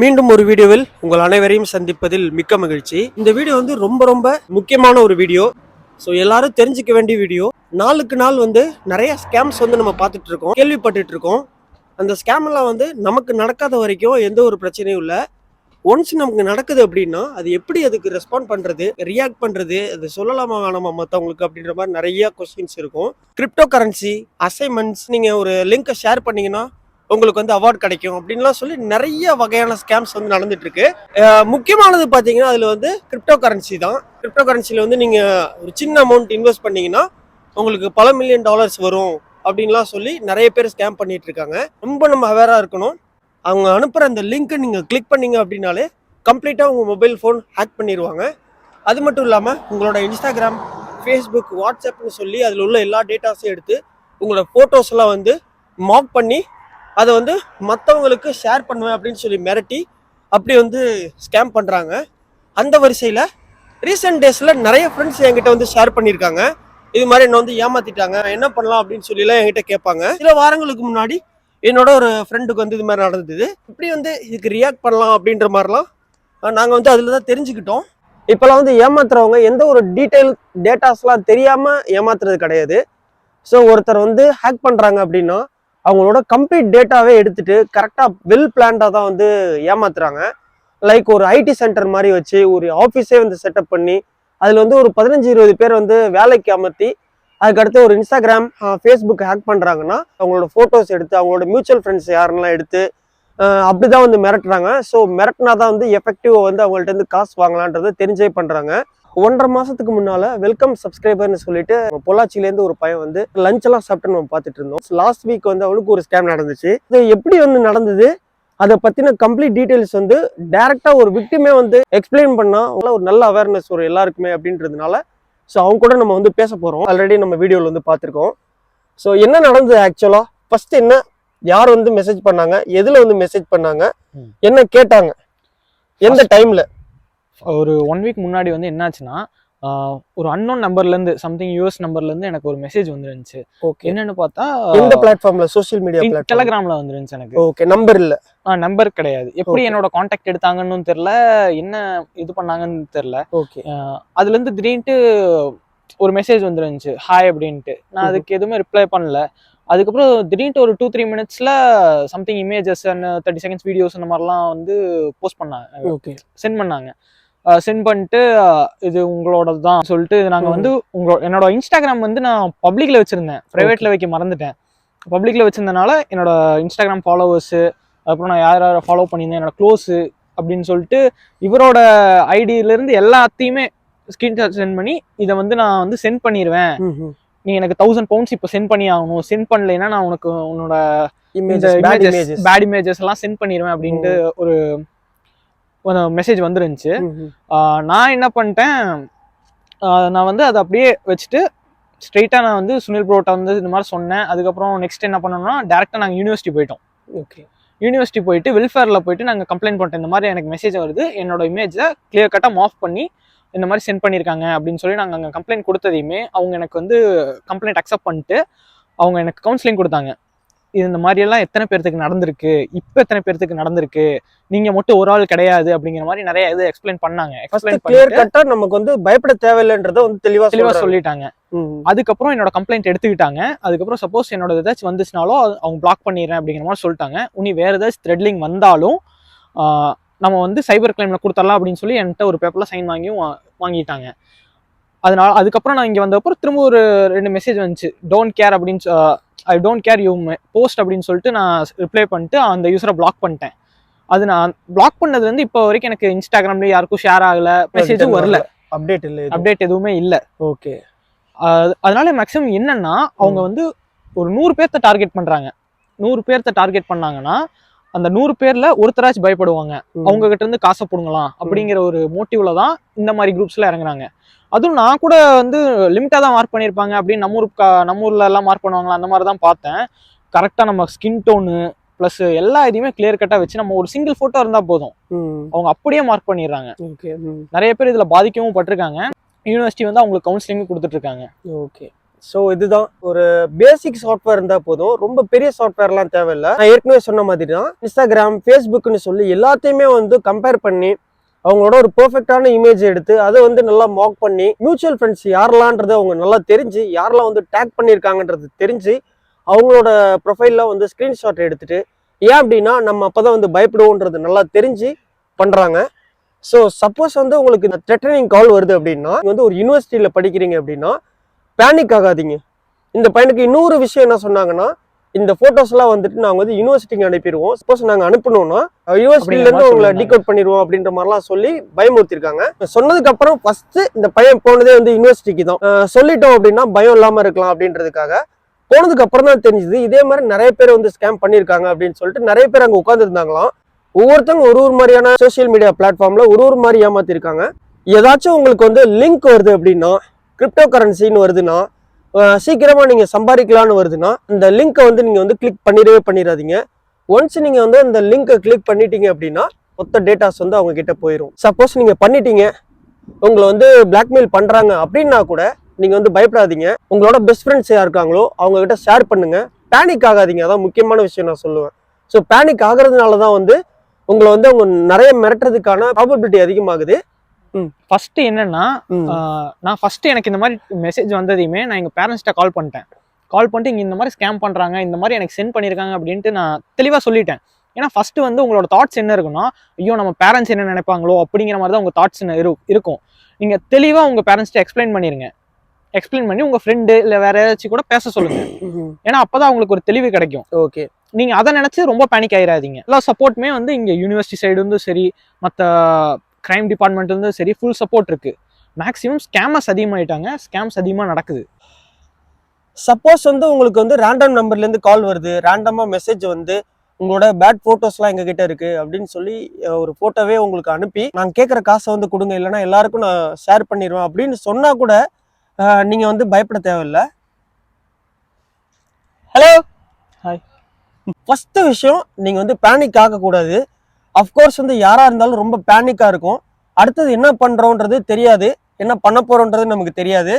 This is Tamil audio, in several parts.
மீண்டும் ஒரு வீடியோவில் உங்கள் அனைவரையும் சந்திப்பதில் மிக்க மகிழ்ச்சி. இந்த வீடியோ வந்து ரொம்ப முக்கியமான ஒரு வீடியோ. ஸோ எல்லாரும் தெரிஞ்சுக்க வேண்டிய வீடியோ. நாளுக்கு நாள் வந்து நிறைய ஸ்கேம்ஸ் வந்து நம்ம பார்த்துட்டு இருக்கோம், கேள்விப்பட்டுட்டு இருக்கோம். அந்த ஸ்கேம் எல்லாம் வந்து நமக்கு நடக்காத வரைக்கும் எந்த ஒரு பிரச்சனையும் இல்லை. ஒன்ஸ் நமக்கு நடக்குது அப்படின்னா அது எப்படி அதுக்கு ரெஸ்பாண்ட் பண்றது, ரியாக்ட் பண்றது, அது சொல்லலாமா வேணாமா மற்றவங்களுக்கு அப்படின்ற மாதிரி நிறைய கொஸ்டின்ஸ் இருக்கும். கிரிப்டோ கரன்சி அசைன்மெண்ட்ஸ், நீங்க ஒரு லிங்கை ஷேர் பண்ணீங்கன்னா உங்களுக்கு வந்து அவார்ட் கிடைக்கும் அப்படின்லாம் சொல்லி நிறைய வகையான ஸ்கேம்ஸ் வந்து நடந்துட்டு இருக்கு. முக்கியமானது பார்த்தீங்கன்னா அதில் வந்து கிரிப்டோ கரன்சி தான். கிரிப்டோ கரன்சியில் வந்து நீங்கள் ஒரு சின்ன அமௌண்ட் இன்வெஸ்ட் பண்ணீங்கன்னா உங்களுக்கு பல மில்லியன் டாலர்ஸ் வரும் அப்படின்லாம் சொல்லி நிறைய பேர் ஸ்கேம் பண்ணிட்டு இருக்காங்க. ரொம்ப நம்ம அவேராக இருக்கணும். அவங்க அனுப்புகிற அந்த லிங்க்கை நீங்கள் கிளிக் பண்ணீங்க அப்படின்னாலே கம்ப்ளீட்டாக உங்கள் மொபைல் ஃபோன் ஹேக் பண்ணிடுவாங்க. அது மட்டும் இல்லாமல் உங்களோட இன்ஸ்டாகிராம், ஃபேஸ்புக், வாட்ஸ்அப்னு சொல்லி அதில் உள்ள எல்லா டேட்டாஸையும் எடுத்து உங்களோட ஃபோட்டோஸ் எல்லாம் வந்து மார்க் பண்ணி அதை வந்து மற்றவங்களுக்கு ஷேர் பண்ணுவேன் அப்படின்னு சொல்லி மிரட்டி அப்படி வந்து ஸ்கேம் பண்ணுறாங்க. அந்த வரிசையில் ரீசெண்ட் டேஸில் நிறைய ஃப்ரெண்ட்ஸ் என்கிட்ட வந்து ஷேர் பண்ணியிருக்காங்க. இது மாதிரி என்னை வந்து ஏமாற்றிட்டாங்க, என்ன பண்ணலாம் அப்படின்னு சொல்லிலாம் என்கிட்ட கேட்பாங்க. சில வாரங்களுக்கு முன்னாடி என்னோட ஒரு ஃப்ரெண்டுக்கு வந்து இது மாதிரி நடந்தது. இப்படி வந்து இதுக்கு ரியாக்ட் பண்ணலாம் அப்படின்ற மாதிரிலாம் நாங்கள் வந்து அதில் தான் தெரிஞ்சுக்கிட்டோம். இப்போலாம் வந்து ஏமாத்துறவங்க எந்த ஒரு டீட்டெயில் டேட்டாஸ்லாம் தெரியாமல் ஏமாத்துறது கிடையாது. ஸோ ஒருத்தர் வந்து ஹேக் பண்ணுறாங்க அப்படின்னா அவங்களோட கம்ப்ளீட் டேட்டாவே எடுத்துட்டு கரெக்டாக வெல் பிளான்டாக தான் வந்து ஏமாத்துறாங்க. லைக் ஒரு ஐடி சென்டர் மாதிரி வச்சு ஒரு ஆஃபீஸே வந்து செட்டப் பண்ணி அதில் வந்து ஒரு 15-20 பேர் வந்து வேலைக்கு அமர்த்தி அதுக்கடுத்து ஒரு இன்ஸ்டாகிராம், ஃபேஸ்புக் ஹேக் பண்ணுறாங்கன்னா அவங்களோட ஃபோட்டோஸ் எடுத்து அவங்களோட மியூச்சுவல் ஃப்ரெண்ட்ஸ் யாரெல்லாம் எடுத்து அப்படி தான் வந்து மிரட்டுறாங்க. ஸோ மிரட்டினா தான் வந்து எஃபெக்டிவாக வந்து அவங்கள்ட்ட இருந்து காசு வாங்கலான்றதை தெரிஞ்சே பண்ணுறாங்க. 1.5 மாசத்துக்கு முன்னால வெல்கம் சப்ஸ்கிரைபர்னு சொல்லிட்டு பொள்ளாச்சியிலேருந்து ஒரு பையன் வந்து லஞ்ச் எல்லாம் சாப்பிட்டு நம்ம பார்த்துட்டு இருந்தோம். லாஸ்ட் வீக் வந்து அவனுக்கு ஒரு ஸ்கேம் நடந்துச்சு. இது எப்படி வந்து நடந்தது, அதை பத்தின கம்ப்ளீட் டீடைல்ஸ் வந்து டைரக்டா ஒரு விக்டிமே வந்து எக்ஸ்பிளைன் பண்ணா ஒரு நல்ல அவேர்னஸ் ஒரு எல்லாருக்குமே அப்படின்றதுனால ஸோ அவங்க கூட நம்ம வந்து பேச போறோம். ஆல்ரெடி நம்ம வீடியோவில் வந்து பார்த்துருக்கோம். ஸோ என்ன நடந்தது ஆக்சுவலா, ஃபர்ஸ்ட் என்ன, யார் வந்து மெசேஜ் பண்ணாங்க, எதுல வந்து மெசேஜ் பண்ணாங்க, என்ன கேட்டாங்க, எந்த டைம்ல. ஒரு 1 வீக் முன்னாடி வந்து என்னாச்சுன்னா, ஒரு அன்னோன் நம்பர்லேருந்து சம்திங் யூஎஸ் நம்பர்லேருந்து எனக்கு ஒரு மெசேஜ் வந்துருந்துச்சு. ஓகே. என்னன்னு பார்த்தா எந்த பிளாட்ஃபார்ம்ல, சோஷியல் மீடியா பிளாட்ஃபார்ம், டெலிகிராம்ல வந்துருந்துச்சு எனக்கு. ஓகே. நம்பர் இல்ல, நம்பர் கிடையாது. எப்படி என்னோட கான்டாக்ட் எடுத்தாங்கன்னு தெரியல, என்ன இது பண்ணாங்கன்னு தெரியல. ஓகே. அதுலேருந்து திடீர்னு ஒரு மெசேஜ் வந்துருந்துச்சு, ஹாய் அப்படின்ட்டு. நான் அதுக்கு எதுவுமே ரிப்ளை பண்ணல. அதுக்கப்புறம் திடீர்னு ஒரு 2-3 மினிட்ஸ்ல something images and 30 seconds videos அந்த மாதிரிலாம் வந்து போஸ்ட் பண்ணாங்க. ஓகே, சென்ட் பண்ணாங்க. சென்ட் பண்ணிட்டு இது உங்களோட தான் சொல்லிட்டு நாங்கள் வந்து என்னோட இன்ஸ்டாகிராம் வந்து நான் பப்ளிக்ல வச்சிருந்தேன், ப்ரைவேட்ல வைக்க மறந்துட்டேன். பப்ளிக்ல வச்சிருந்தனால என்னோட இன்ஸ்டாகிராம் ஃபாலோவர்ஸு, அப்புறம் நான் யார் யாரை ஃபாலோ பண்ணியிருந்தேன், என்னோட க்ளோஸு அப்படின்னு சொல்லிட்டு இவரோட ஐடியிலேருந்து எல்லாத்தையுமே ஸ்கிரீன்ஷாட் சென்ட் பண்ணி இதை வந்து நான் வந்து சென்ட் பண்ணிடுவேன், நீ எனக்கு 1000 பவுண்ட்ஸ் இப்போ சென்ட் பண்ணி ஆகணும், சென்ட் பண்ணலைன்னா நான் உனக்கு உன்னோட பேட் இமேஜஸ் எல்லாம் சென்ட் பண்ணிடுவேன் அப்படின்ட்டு ஒரு மெசேஜ் வந்துருந்துச்சு. நான் என்ன பண்ணிட்டேன், நான் வந்து அதை அப்படியே வச்சுட்டு ஸ்ட்ரெயிட்டாக நான் வந்து சுனில் ப்ரோட்ட வந்து இந்த மாதிரி சொன்னேன். அதுக்கப்புறம் நெக்ஸ்ட் என்ன பண்ணோம்னா டேரெக்டாக நாங்கள் யூனிவர்சிட்டி போயிட்டோம். ஓகே. யூனிவர்சிட்டி போயிட்டு வெல்ஃபேரில் போயிட்டு நாங்கள் கம்ப்ளைண்ட் பண்ணிட்டோம், இந்த மாதிரி எனக்கு மெசேஜ் வருது, என்னோட இமேஜை கிளியர் கட்டாக மாஃப் பண்ணி இந்த மாதிரி சென்ட் பண்ணியிருக்காங்க அப்படின்னு சொல்லி நாங்கள் அங்கே கம்ப்ளைண்ட் கொடுத்ததையுமே அவங்க எனக்கு வந்து கம்ப்ளைண்ட் அக்செப்ட் பண்ணிட்டு அவங்க எனக்கு கவுன்சிலிங் கொடுத்தாங்க. இது இந்த மாதிரியெல்லாம் எத்தனை பேர்த்துக்கு நடந்திருக்கு, இப்போ எத்தனை பேர்த்துக்கு நடந்திருக்கு, நீங்க மட்டும் ஒரு ஆள் கிடையாது அப்படிங்கிற மாதிரி நிறைய இது எக்ஸ்பிளைன் பண்ணாங்க. நமக்கு வந்து பயப்பட தேவையில்லைன்றத வந்து தெளிவா சொல்லிட்டாங்க. அதுக்கப்புறம் என்னோட கம்ப்ளைண்ட் எடுத்துக்கிட்டாங்க. அதுக்கப்புறம் சப்போஸ் என்னோட ஏதாச்சும் வந்துச்சுனாலும் அவங்க பிளாக் பண்ணிடுறேன் அப்படிங்கிற மாதிரி சொல்லிட்டாங்க. உனி வேற ஏதாச்சும் த்ரெட்லிங் வந்தாலும் நம்ம வந்து சைபர் கிரைம்ல கொடுத்துடலாம் அப்படின்னு சொல்லி என்கிட்ட ஒரு பேப்பர்ல சைன் வாங்கிட்டாங்க. அதனால அதுக்கப்புறம் நான் இங்கே வந்தப்பறம் திரும்ப ஒரு 2 மெசேஜ் வந்துச்சு, டோன்ட் கேர் அப்படின்னு, I don't care you post அப்படின்னு சொல்லிட்டு நான் ரிப்ளை பண்ணிட்டு அந்த யூஸரை பிளாக் பண்ணிட்டேன். அது நான் பிளாக் பண்ணது வந்து இப்போ வரைக்கும் எனக்கு இன்ஸ்டாகிராம்ல யாருக்கும் ஷேர் ஆகல, மெசேஜும் வரல, அப்டேட் எதுவுமே இல்லை. ஓகே. அதனால மேக்ஸிமம் என்னன்னா அவங்க வந்து ஒரு 100 பேர்த்த டார்கெட் பண்றாங்க. 100 பேர்த்த டார்கெட் பண்ணாங்கன்னா அந்த 100 பேர்ல ஒருத்தராச்சும் பயப்படுவாங்க, அவங்க கிட்ட இருந்து காசை போடுங்களாம் அப்படிங்கிற ஒரு மோட்டிவ்ல தான் இந்த மாதிரி குரூப்ஸ்ல இறங்குறாங்க. அதுவும் நான் கூட வந்து லிமிட்டா தான் மார்க் பண்ணியிருப்பாங்க அப்படின்னு நம்ம ஊர்ல எல்லாம் மார்க் பண்ணுவாங்களா அந்த மாதிரி தான் பார்த்தேன். கரெக்டாக நம்ம ஸ்கின் டோனு ப்ளஸ் எல்லா இதையுமே கிளியர் கட்டாக வச்சு நம்ம ஒரு சிங்கிள் ஃபோட்டோ இருந்தால் போதும், அவங்க அப்படியே மார்க் பண்ணிடுறாங்க. நிறைய பேர் இதில் பாதிக்கவும் பட்டிருக்காங்க. யூனிவர்சிட்டி வந்து அவங்களுக்கு கவுன்சிலிங்கும் கொடுத்துட்டு இருக்காங்க. ஓகே. ஸோ இதுதான் ஒரு பேசிக் சாஃப்ட்வேர் இருந்தால் போதும், ரொம்ப பெரிய சாஃப்ட்வேர்லாம் தேவையில்லை. நான் ஏற்கனவே சொன்ன மாதிரி தான் இன்ஸ்டாகிராம், ஃபேஸ்புக்னு சொல்லி எல்லாத்தையுமே வந்து கம்பேர் பண்ணி அவங்களோட ஒரு பெர்ஃபெக்டான இமேஜ் எடுத்து அதை வந்து நல்லா மார்க் பண்ணி மியூச்சுவல் ஃப்ரெண்ட்ஸ் யாரெல்லான்றது அவங்க நல்லா தெரிஞ்சு யாரெல்லாம் வந்து டேக் பண்ணியிருக்காங்கன்றது தெரிஞ்சு அவங்களோட ப்ரொஃபைலில் வந்து ஸ்க்ரீன்ஷாட் எடுத்துட்டு, ஏன் அப்படின்னா நம்ம அப்போதான் வந்து பயப்படுவோன்றது நல்லா தெரிஞ்சு பண்ணுறாங்க. ஸோ சப்போஸ் வந்து உங்களுக்கு இந்த த்ரெட்டனிங் கால் வருது அப்படின்னா, வந்து ஒரு யூனிவர்சிட்டியில் படிக்கிறீங்க அப்படின்னா பேனிக் ஆகாதீங்க. இந்த பையனுக்கு இன்னொரு விஷயம் என்ன சொன்னாங்கன்னா, இந்த போட்டோஸ்லாம் வந்துட்டு நாங்கள் வந்து யூனிவர்சிட்டிக்கு அனுப்பிடுவோம், சப்போஸ் நாங்கள் அனுப்பணும்னா யூனிவர்சிட்டிலேருந்து உங்களை டிகோட் பண்ணிடுவோம் அப்படின்ற மாதிரிலாம் சொல்லி பயமுறுத்திருக்காங்க. சொன்னதுக்கு அப்புறம் ஃபர்ஸ்ட் இந்த பையன் போனதே வந்து யூனிவர்சிட்டிக்கு தான். சொல்லிட்டோம் அப்படின்னா பயம் இல்லாமல் இருக்கலாம் அப்படின்றதுக்காக போனதுக்கு அப்புறம் தான் தெரிஞ்சுது இதே மாதிரி நிறைய பேர் வந்து ஸ்கேம் பண்ணியிருக்காங்க அப்படின்னு சொல்லிட்டு நிறைய பேர் அங்கே உட்காந்துருந்தாங்களாம். ஒவ்வொருத்தவங்க ஒரு மாதிரியான சோசியல் மீடியா பிளாட்ஃபார்ம்ல ஒரு மாதிரி ஏமாத்திருக்காங்க. ஏதாச்சும் உங்களுக்கு வந்து லிங்க் வருது அப்படின்னா, கிரிப்டோ கரன்சின்னு வருதுன்னா, சீக்கிரமா நீங்க சம்பாதிக்கலாம்னு வருதுன்னா, இந்த லிங்கை வந்து நீங்க வந்து கிளிக் பண்ணிடாதீங்க. ஒன்ஸ் நீங்க வந்து அந்த லிங்கை கிளிக் பண்ணிட்டீங்க அப்படின்னா மொத்த டேட்டாஸ் வந்து அவங்க கிட்ட போயிடும். சப்போஸ் நீங்க பண்ணிட்டீங்க, உங்களை வந்து பிளாக்மெயில் பண்றாங்க அப்படின்னா கூட நீங்க வந்து பயப்படாதீங்க. உங்களோட பெஸ்ட் ஃப்ரெண்ட்ஸ் யார் இருக்காங்களோ அவங்க கிட்ட ஷேர் பண்ணுங்க. பேனிக் ஆகாதீங்க, அதான் முக்கியமான விஷயம் நான் சொல்லுவேன். ஸோ பேனிக் ஆகுறதுனால தான் வந்து உங்களை வந்து அவங்க நிறைய மிரட்டுறதுக்கான ப்ராபபிலிட்டி அதிகமாகுது. ஃபர்ஸ்ட் என்னன்னா, நான் ஃபர்ஸ்ட் எனக்கு இந்த மாதிரி மெசேஜ் வந்ததையுமே நான் எங்க பேரண்ட்ஸ்ட்ட கால் பண்ணிட்டு இங்க இந்த மாதிரி ஸ்கேம் பண்றாங்க, இந்த மாதிரி எனக்கு சென்ட் பண்ணிருக்காங்க அப்படின்ட்டு நான் தெளிவா சொல்லிட்டேன். ஏன்னா ஃபர்ஸ்ட் வந்து உங்களோட தாட்ஸ் என்ன இருக்குன்னா, ஐயோ நம்ம பேரண்ட்ஸ் என்ன நினைப்பாங்களோ அப்படிங்கிற மாதிரி தான் உங்க தாட்ஸ் இருக்கும். நீங்க தெளிவா உங்க பேரண்ட்ஸ்ட்ட எக்ஸ்பிளைன் பண்ணி உங்க ஃப்ரெண்டு இல்ல வேற ஏதாச்சும் கூட பேச சொல்லுங்க. ஏன்னா அப்பதான் உங்களுக்கு ஒரு தெளிவு கிடைக்கும். ஓகே, நீங்க அதை நினைச்சு ரொம்ப பேனிக் ஆயிடாதீங்க. எல்லா சப்போர்ட்டுமே வந்து இங்க யூனிவர்சிட்டி சைடு வந்து சரி, மற்ற கிரைம் டிபார்ட்மெண்ட் வந்து சரி, ஃபுல் சப்போர்ட் இருக்கு. மேக்ஸிமம் ஸ்கேமர்ஸ் அதிகமாயிட்டாங்க, ஸ்கேம்ஸ் அதிகமாக நடக்குது. சப்போஸ் வந்து உங்களுக்கு வந்து ரேண்டம் நம்பர்லேருந்து கால் வருது, ரேண்டமாக மெசேஜ் வந்து உங்களோட பேட் ஃபோட்டோஸ்லாம் எங்ககிட்ட இருக்கு அப்படின்னு சொல்லி ஒரு ஃபோட்டோவே உங்களுக்கு அனுப்பி நாங்கள் கேட்குற காசை வந்து கொடுங்க, இல்லைன்னா எல்லாருக்கும் நான் ஷேர் பண்ணிடுவேன் அப்படின்னு சொன்னா கூட நீங்கள் வந்து பயப்பட தேவையில்லை. Hello, hi. ஃபர்ஸ்ட் விஷயம், நீங்கள் வந்து பேனிக் ஆகக்கூடாது. அஃப்கோர்ஸ் வந்து யாராக இருந்தாலும் ரொம்ப பேனிக்காக இருக்கும். அடுத்தது என்ன பண்ணுறோன்றது தெரியாது, என்ன பண்ண போகிறோன்றது நமக்கு தெரியாது.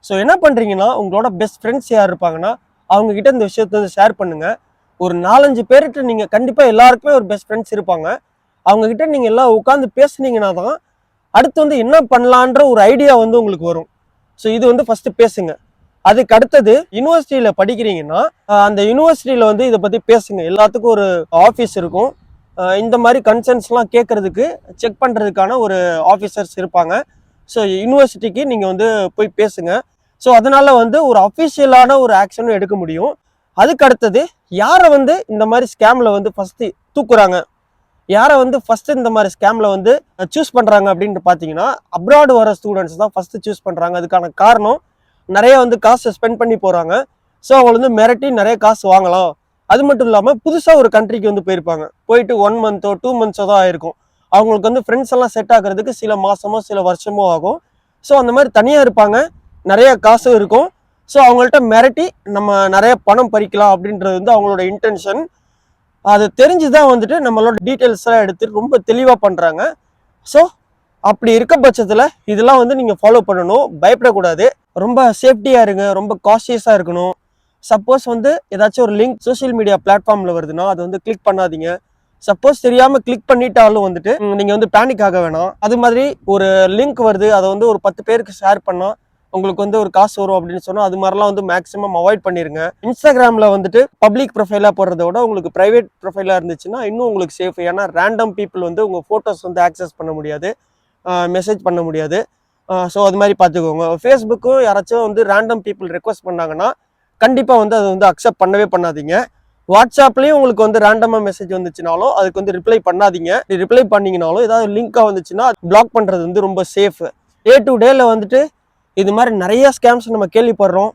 ஸோ என்ன பண்ணுறீங்கன்னா, உங்களோட பெஸ்ட் ஃப்ரெண்ட்ஸ் யார் இருப்பாங்கன்னா அவங்கக்கிட்ட இந்த விஷயத்த வந்து ஷேர் பண்ணுங்கள். ஒரு 4-5 பேர்கிட்ட நீங்கள் கண்டிப்பாக எல்லாருக்குமே ஒரு பெஸ்ட் ஃப்ரெண்ட்ஸ் இருப்பாங்க. அவங்கக்கிட்ட நீங்கள் எல்லாம் உட்காந்து பேசுனீங்கன்னா தான் அடுத்து வந்து என்ன பண்ணலான்ற ஒரு ஐடியா வந்து உங்களுக்கு வரும். ஸோ இது வந்து ஃபஸ்ட்டு பேசுங்க. அதுக்கு அடுத்தது யூனிவர்சிட்டியில் படிக்கிறீங்கன்னா அந்த யூனிவர்சிட்டியில் வந்து இதை பற்றி பேசுங்க. எல்லாத்துக்கும் ஒரு ஆஃபீஸ் இருக்கும், இந்த மாதிரி கன்சர்ன்ஸ்லாம் கேட்கறதுக்கு செக் பண்ணுறதுக்கான ஒரு ஆஃபீஸர்ஸ் இருப்பாங்க. ஸோ யூனிவர்சிட்டிக்கு நீங்கள் வந்து போய் பேசுங்க. ஸோ அதனால வந்து ஒரு அஃபிஷியலான ஒரு ஆக்ஷனும் எடுக்க முடியும். அதுக்கு அடுத்தது யாரை வந்து இந்த மாதிரி ஸ்கேமில் வந்து ஃபஸ்ட்டு தூக்குறாங்க, யாரை வந்து ஃபஸ்ட்டு இந்த மாதிரி ஸ்கேமில் வந்து சூஸ் பண்ணுறாங்க அப்படின்னு பார்த்தீங்கன்னா, அப்ராட் வர ஸ்டூடெண்ட்ஸ் தான் ஃபஸ்ட்டு சூஸ் பண்ணுறாங்க. அதுக்கான காரணம் நிறைய வந்து காசு ஸ்பெண்ட் பண்ணி போகிறாங்க. ஸோ அவங்க வந்து மிரட்டி நிறைய காசு வாங்கலாம். அது மட்டும் இல்லாமல் புதுசாக ஒரு கண்ட்ரிக்கு வந்து போயிருப்பாங்க, போயிட்டு 1 மந்த்தோ 2 மந்த்ஸோ தான் ஆயிருக்கும். அவங்களுக்கு வந்து ஃப்ரெண்ட்ஸ் எல்லாம் செட் ஆகிறதுக்கு சில மாதமோ சில வருஷமோ ஆகும். ஸோ அந்த மாதிரி தனியாக இருப்பாங்க, நிறைய காசும் இருக்கும். ஸோ அவங்கள்ட்ட மிரட்டி நம்ம நிறைய பணம் பறிக்கலாம் அப்படின்றது வந்து அவங்களோட இன்டென்ஷன். அது தெரிஞ்சுதான் வந்துட்டு நம்மளோட டீட்டெயில்ஸ் எல்லாம் எடுத்துட்டு ரொம்ப தெளிவாக பண்ணுறாங்க. ஸோ அப்படி இருக்க பட்சத்தில் இதெல்லாம் வந்து நீங்கள் ஃபாலோ பண்ணணும், பயப்படக்கூடாது. ரொம்ப சேஃப்டியாக இருங்க, ரொம்ப காஷியஸாக இருக்கணும். சப்போஸ் வந்து ஏதாச்சும் ஒரு லிங்க் சோசியல் மீடியா பிளாட்ஃபார்மில் வருதுன்னா அதை வந்து கிளிக் பண்ணாதீங்க. சப்போஸ் தெரியாமல் கிளிக் பண்ணிட்டாலும் வந்துட்டு நீங்கள் வந்து பேனிக் ஆக வேணாம். அது மாதிரி ஒரு லிங்க் வருது, அதை வந்து ஒரு 10 பேருக்கு ஷேர் பண்ணால் உங்களுக்கு வந்து ஒரு காசு வரும் அப்படின்னு சொன்னால் அது மாதிரிலாம் வந்து மேக்ஸிமம் அவாய்ட் பண்ணிடுங்க. இன்ஸ்டாகிராமில் வந்துட்டு பப்ளிக் ப்ரொஃபைலாக போடுறத விட உங்களுக்கு ப்ரைவேட் ப்ரொஃபைலாக இருந்துச்சுன்னா இன்னும் உங்களுக்கு சேஃப். ஏன்னா ரேண்டம் பீப்புள் வந்து உங்கள் ஃபோட்டோஸ் வந்து ஆக்சஸ் பண்ண முடியாது, மெசேஜ் பண்ண முடியாது. ஸோ அது மாதிரி பார்த்துக்கோங்க. ஃபேஸ்புக்கும் யாராச்சும் வந்து ரேண்டம் பீப்புள் ரெக்வஸ்ட் பண்ணாங்கன்னா கண்டிப்பாக வந்து அதை வந்து அக்செப்ட் பண்ணவே பண்ணாதீங்க. வாட்ஸ்அப்லேயும் உங்களுக்கு வந்து ரேண்டமாக மெசேஜ் வந்துச்சுனாலும் அதுக்கு வந்து ரிப்ளை பண்ணாதீங்க. ரிப்ளை பண்ணிங்கனாலும் ஏதாவது லிங்காக வந்துச்சுன்னா பிளாக் பண்ணுறது வந்து ரொம்ப சேஃப். டே டு டேல வந்துட்டு இது மாதிரி நிறைய ஸ்கேம்ஸ் நம்ம கேள்விப்படுறோம்.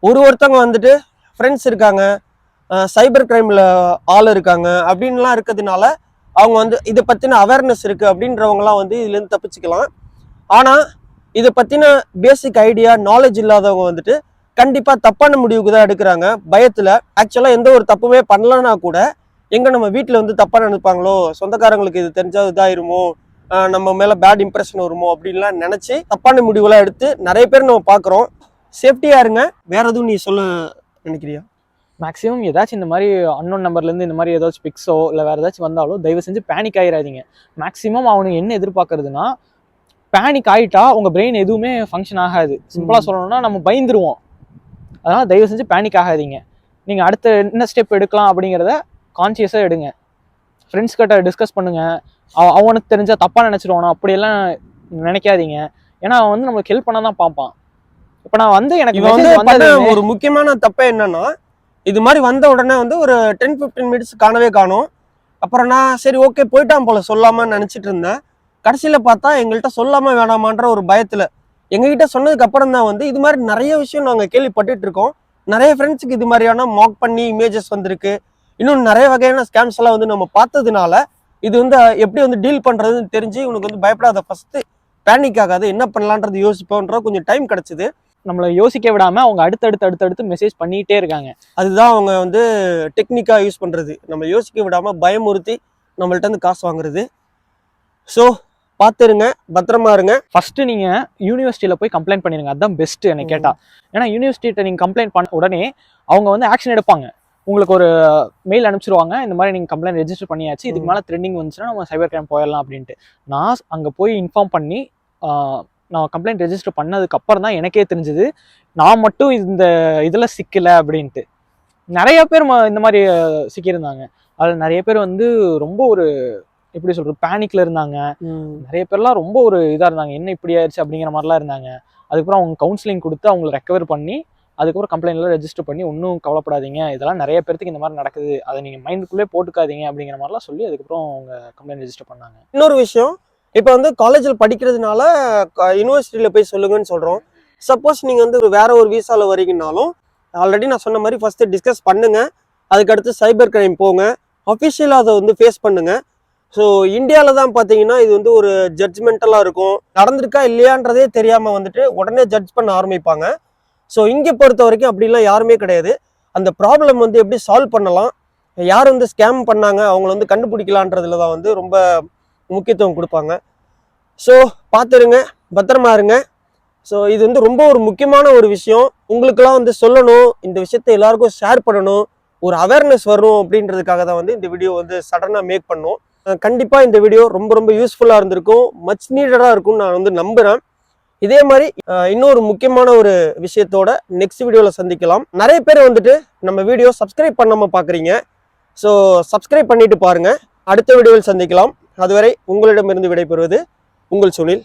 ஒருத்தவங்க வந்துட்டு ஃப்ரெண்ட்ஸ் இருக்காங்க, சைபர் கிரைமில் ஆள் இருக்காங்க அப்படின்லாம் இருக்கிறதுனால அவங்க வந்து இதை பற்றின அவேர்னஸ் இருக்குது அப்படின்றவங்களாம் வந்து இதுலேருந்து தப்பிச்சுக்கலாம். ஆனால் இதை பற்றின பேசிக் ஐடியா நாலேஜ் இல்லாதவங்க வந்துட்டு கண்டிப்பாக தப்பான முடிவுக்கு தான் எடுக்கிறாங்க பயத்தில். ஆக்சுவலாக எந்த ஒரு தப்புமே பண்ணலன்னா கூட எங்கே நம்ம வீட்டில் வந்து தப்பாக நினைப்பாங்களோ, சொந்தக்காரங்களுக்கு இது தெரிஞ்சால் இதாயிருமோ, நம்ம மேலே பேட் இம்ப்ரெஷன் வருமோ அப்படின்லாம் நினச்சி தப்பான முடிவுலாம் எடுத்து நிறைய பேர் நம்ம பார்க்குறோம். சேஃப்டியாக இருங்க. வேற எதுவும் நீ சொல்ல நினைக்கிறியா? மேக்ஸிமம் ஏதாச்சும் இந்த மாதிரி அன்னோன் நம்பர்லேருந்து இந்த மாதிரி ஏதாச்சும் பிக்ஸோ இல்லை வேறு ஏதாச்சும் வந்தாலும் தயவு செஞ்சு பேனிக் ஆகிடாதீங்க. மேக்ஸிமம் அவனுக்கு என்ன எதிர்பார்க்கறதுன்னா, பேனிக் ஆகிட்டா உங்கள் பிரெயின் எதுவுமே ஃபங்க்ஷன் ஆகாது. சிம்பிளாக சொல்லணும்னா நம்ம பயந்துருவோம். அதனால் தயவு செஞ்சு பேனிக் ஆகாதீங்க. நீங்கள் அடுத்த என்ன ஸ்டெப் எடுக்கலாம் அப்படிங்கிறத கான்சியஸாக எடுங்க. ஃப்ரெண்ட்ஸ் கிட்ட டிஸ்கஸ் பண்ணுங்கள். அவனுக்கு தெரிஞ்சால் தப்பாக நினச்சிடுவானோ அப்படியெல்லாம் நினைக்காதீங்க. ஏன்னா அவன் வந்து நம்மளுக்கு ஹெல்ப் பண்ண தான் பார்ப்பான். இப்போ நான் வந்து எனக்கு ஒரு முக்கியமான தப்பே என்னன்னா, இது மாதிரி வந்த உடனே வந்து ஒரு 10-15 மினிட்ஸ் காணவே காணும். அப்புறம் நான் சரி ஓகே போயிட்டான் போல சொல்லாமன்னு நினச்சிட்டு இருந்தேன். கடைசியில் பார்த்தா எங்கள்கிட்ட சொல்லாமல் வேணாமான்ற ஒரு பயத்தில் எங்ககிட்ட சொன்னதுக்கு அப்புறம் தான் வந்து இது மாதிரி நிறைய விஷயம் நாங்கள் கேள்விப்பட்டுட்டு இருக்கோம். நிறைய ஃப்ரெண்ட்ஸுக்கு இது மாதிரியான மாக் பண்ணி இமேஜஸ் வந்திருக்கு. இன்னும் நிறைய வகையான ஸ்கேம்ஸ் எல்லாம் வந்து நம்ம பார்த்ததுனால இது வந்து எப்படி வந்து டீல் பண்ணுறதுன்னு தெரிஞ்சு உனக்கு வந்து பயப்படாத, ஃபஸ்ட்டு பேனிக் ஆகாது, என்ன பண்ணலான்றது யோசிப்போன்ற கொஞ்சம் டைம் கிடச்சிது. நம்மளை யோசிக்க விடாமல் அவங்க அடுத்தடுத்து மெசேஜ் பண்ணிகிட்டே இருக்காங்க. அதுதான் அவங்க வந்து டெக்னிக்காக யூஸ் பண்ணுறது, நம்ம யோசிக்க விடாமல் பயமுறுத்தி நம்மள்ட்ட இருந்து காசு வாங்குறது. ஸோ பார்த்துருங்க, பத்திரமா இருங்க. ஃபஸ்ட்டு நீங்கள் யூனிவர்சிட்டியில் போய் கம்ப்ளைண்ட் பண்ணிடுங்க. அதுதான் பெஸ்ட்டு என்னை கேட்டால். ஏன்னா யூனிவர்சிட்டிகிட்ட நீங்கள் கம்ப்ளைண்ட் பண்ண உடனே அவங்க வந்து ஆக்ஷன் எடுப்பாங்க. உங்களுக்கு ஒரு மெயில் அனுப்பிச்சிருவாங்க, இந்த மாதிரி நீங்கள் கம்ப்ளைண்ட் ரெஜிஸ்டர் பண்ணியாச்சு, இதுக்கு மேலே ட்ரெண்டிங் வந்துச்சுன்னா நம்ம சைபர் கிரைம் போயிடலாம் அப்படின்ட்டு. நான் அங்கே போய் இன்ஃபார்ம் பண்ணி நான் கம்ப்ளைண்ட் ரெஜிஸ்டர் பண்ணதுக்கு அப்புறம் தான் எனக்கே தெரிஞ்சது நான் மட்டும் இந்த இதில் சிக்கலை அப்படின்ட்டு. நிறைய பேர் இந்த மாதிரி சிக்கியிருந்தாங்க. அதில் நிறைய பேர் வந்து ரொம்ப ஒரு எப்படி சொல்றது பேனிக்ல இருந்தாங்க. நிறைய பேர்லாம் ரொம்ப ஒரு இதாக இருந்தாங்க, என்ன இப்படி ஆயிடுச்சு அப்படிங்கிற மாதிரிலாம் இருந்தாங்க. அதுக்கப்புறம் அவங்க கவுன்சிலிங் கொடுத்து அவங்களை ரெக்கவர் பண்ணி அதுக்கப்புறம் கம்ப்ளைண்ட்லாம் ரெஜிஸ்டர் பண்ணி ஒன்றும் கவலைப்படாதீங்க, இதெல்லாம் நிறைய பேருக்கு இந்த மாதிரி நடக்குது, அதை நீங்கள் மைண்டுக்குள்ளே போட்டுக்காதீங்க அப்படிங்கிற மாதிரிலாம் சொல்லி அதுக்கப்புறம் அவங்க கம்ப்ளைண்ட் ரெஜிஸ்டர் பண்ணாங்க. இன்னொரு விஷயம், இப்போ வந்து காலேஜில் படிக்கிறதுனால யூனிவர்சிட்டியில் போய் சொல்லுங்கன்னு சொல்கிறோம். சப்போஸ் நீங்கள் வந்து வேற ஒரு வீசாவில் வரீங்கன்னாலும் ஆல்ரெடி நான் சொன்ன மாதிரி ஃபஸ்ட்டு டிஸ்கஸ் பண்ணுங்கள். அதுக்கடுத்து சைபர் கிரைம் போங்க, அஃபிஷியலாக அதை வந்து ஃபேஸ் பண்ணுங்கள். ஸோ இந்தியாவில் தான் பார்த்தீங்கன்னா இது வந்து ஒரு ஜட்ஜ்மெண்டலாக இருக்கும். நடந்திருக்கா இல்லையான்றதே தெரியாமல் வந்துட்டு உடனே ஜட்ஜ் பண்ண ஆரம்பிப்பாங்க. ஸோ இங்கே பொறுத்த வரைக்கும் அப்படிலாம் யாருமே கிடையாது. அந்த ப்ராப்ளம் வந்து எப்படி சால்வ் பண்ணலாம், யார் வந்து ஸ்கேம் பண்ணாங்க அவங்கள வந்து கண்டுபிடிக்கலான்றதுல தான் வந்து ரொம்ப முக்கியத்துவம் கொடுப்பாங்க. ஸோ பார்த்துருங்க, பத்திரமா இருங்க. ஸோ இது வந்து ரொம்ப ஒரு முக்கியமான ஒரு விஷயம். உங்களுக்கெல்லாம் வந்து சொல்லணும், இந்த விஷயத்தை எல்லாருக்கும் ஷேர் பண்ணணும், ஒரு அவேர்னஸ் வரணும் அப்படின்றதுக்காக தான் வந்து இந்த வீடியோ வந்து சடனாக மேக் பண்ணோம். கண்டிப்பாக இந்த வீடியோ ரொம்ப ரொம்ப யூஸ்ஃபுல்லாக இருந்திருக்கும், மச் நீடடாக இருக்கும்னு நான் வந்து நம்புகிறேன். இதே மாதிரி இன்னொரு முக்கியமான ஒரு விஷயத்தோட நெக்ஸ்ட் வீடியோவில் சந்திக்கலாம். நிறைய பேர் வந்துட்டு நம்ம வீடியோ சப்ஸ்கிரைப் பண்ணாமல் பார்க்குறீங்க. ஸோ சப்ஸ்கிரைப் பண்ணிட்டு பாருங்கள். அடுத்த வீடியோவில் சந்திக்கலாம். அதுவரை உங்களிடமிருந்து விடைபெறுவது உங்கள் சுனில்.